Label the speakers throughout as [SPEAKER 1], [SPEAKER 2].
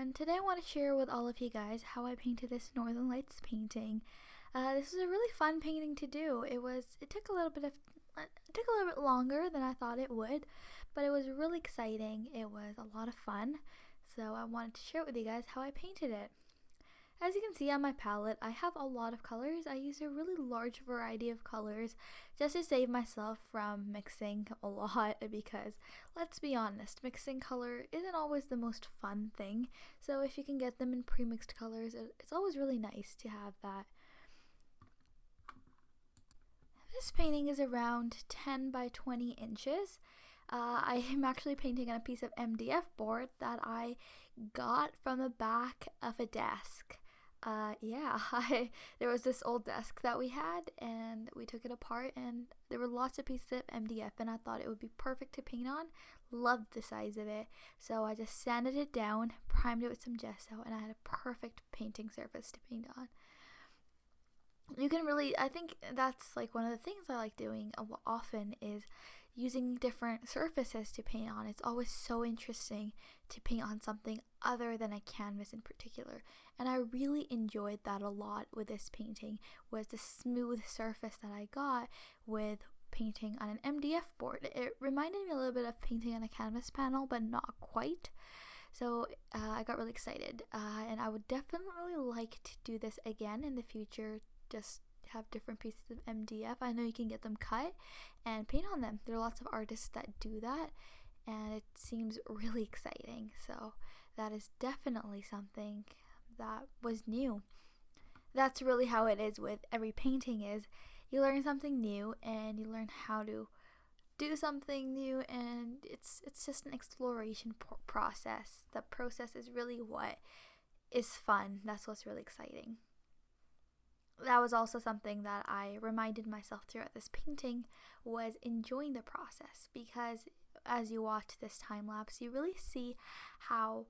[SPEAKER 1] everyone. Today I want to share with all of you guys how I painted this Northern Lights painting. This was a really fun painting to do. It took a little bit longer than I thought it would, but it was really exciting. It was a lot of fun, so I wanted to share with you guys how I painted it. As you can see on my palette, I have a lot of colors. I use a really large variety of colors just to save myself from mixing a lot, because let's be honest, mixing color isn't always the most fun thing. So if you can get them in pre-mixed colors, it's always really nice to have that. This painting is around 10 by 20 inches. I am actually painting on a piece of MDF board that I got from the back of a desk. There was this old desk that we had, and we took it apart, and there were lots of pieces of MDF, and I thought it would be perfect to paint on. Loved the size of it, so I just sanded it down, primed it with some gesso, and I had a perfect painting surface to paint on. I think that's like one of the things I like doing often is using different surfaces to paint on. It's always so interesting to paint on something other than a canvas in particular, and I really enjoyed that a lot with this painting, was the smooth surface that I got with painting on an MDF board. It reminded me a little bit of painting on a canvas panel, but not quite. So I got really excited, and I would definitely like to do this again in the future. Just have different pieces of MDF. I know you can get them cut and paint on them. There are lots of artists that do that, and it seems really exciting. So that is definitely something that was new. That's really how it is with every painting, is you learn something new and you learn how to do something new, and it's just an exploration process. The process is really what is fun. That's what's really exciting. That was also something that I reminded myself throughout this painting, was enjoying the process, because as you watch this time lapse, you really see how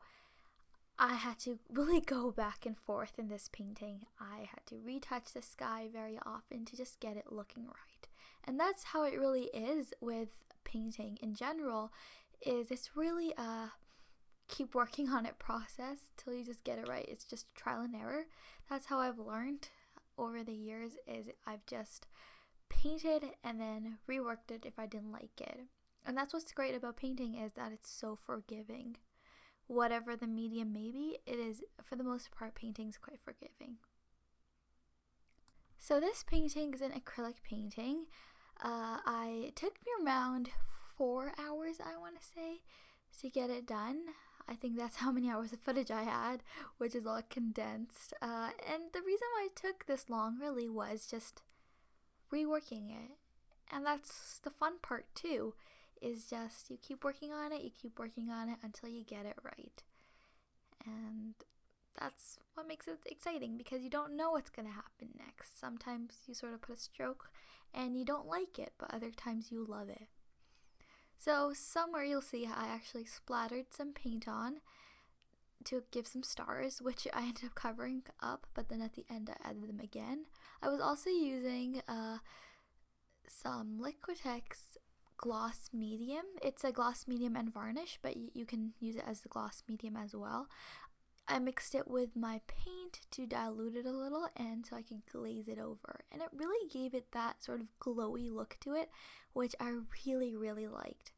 [SPEAKER 1] I had to really go back and forth in this painting. I had to retouch the sky very often to just get it looking right. And that's how it really is with painting in general, is it's really a keep working on it process till you just get it right. It's just trial and error. That's how I've learned over the years, is I've just painted and then reworked it if I didn't like it. And that's what's great about painting, is that it's so forgiving. Whatever the medium may be, it is, for the most part, painting's quite forgiving. So this painting is an acrylic painting. It took me around 4 hours, I want to say, to get it done. I think that's how many hours of footage I had, which is all condensed. And the reason why it took this long really was just reworking it. And that's the fun part too, is just you keep working on it until you get it right. And that's what makes it exciting, because you don't know what's going to happen next. Sometimes you sort of put a stroke and you don't like it, but other times you love it. So somewhere you'll see I actually splattered some paint on to give some stars, which I ended up covering up, but then at the end I added them again. I was also using some Liquitex gloss medium. It's a gloss medium and varnish, but you can use it as the gloss medium as well. I mixed it with my paint to dilute it a little, and so I could glaze it over, and it really gave it that sort of glowy look to it, which I really, really liked.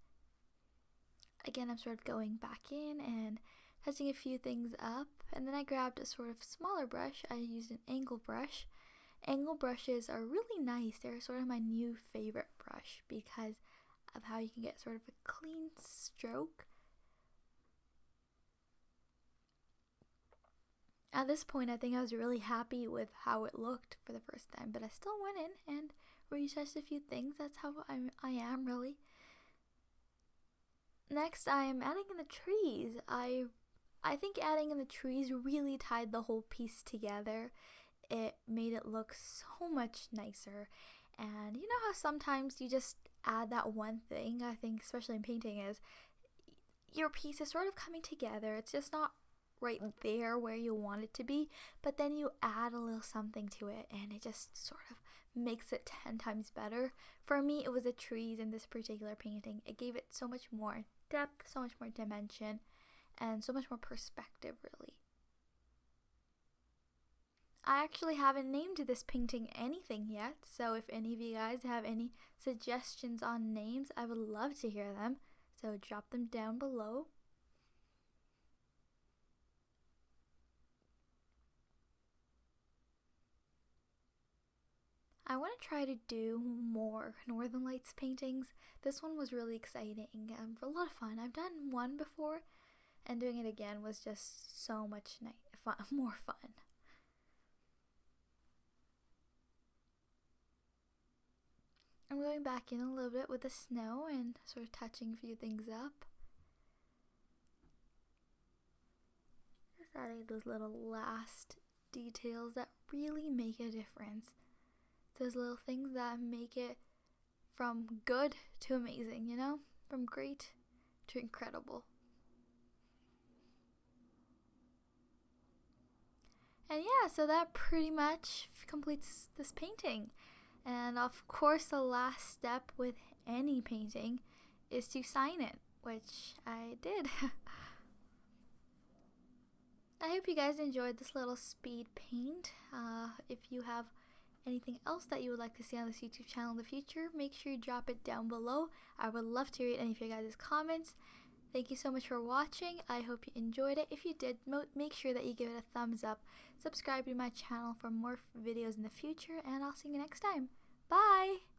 [SPEAKER 1] Again, I'm sort of going back in and touching a few things up, and then I grabbed a sort of smaller brush. I used an angle brush. Angle brushes are really nice. They're sort of my new favorite brush because of how you can get sort of a clean stroke. At this point, I think I was really happy with how it looked for the first time, but I still went in and retouched a few things. That's how I am, really. Next, I am adding in the trees. I think adding in the trees really tied the whole piece together. It made it look so much nicer. And you know how sometimes you just add that one thing, I think, especially in painting, is your piece is sort of coming together. It's just not right there where you want it to be, but then you add a little something to it and it just sort of makes it 10 times better. For me, it was the trees in this particular painting. It gave it so much more depth, so much more dimension, and so much more perspective, really. I actually haven't named this painting anything yet, so if any of you guys have any suggestions on names, I would love to hear them, so drop them down below. I want to try to do more Northern Lights paintings. This one was really exciting and a lot of fun. I've done one before, and doing it again was just so much more fun. I'm going back in a little bit with the snow and sort of touching a few things up. Just adding those little last details that really make a difference. Those little things that make it from good to amazing, you know? From great to incredible. And yeah, so that pretty much completes this painting. And of course, the last step with any painting is to sign it, which I did. I hope you guys enjoyed this little speed paint. If you have anything else that you would like to see on this YouTube channel in the future, make sure you drop it down below. I would love to read any of your guys' comments. Thank you so much for watching. I hope you enjoyed it. If you did, make sure that you give it a thumbs up. Subscribe to my channel for more videos in the future, and I'll see you next time. Bye!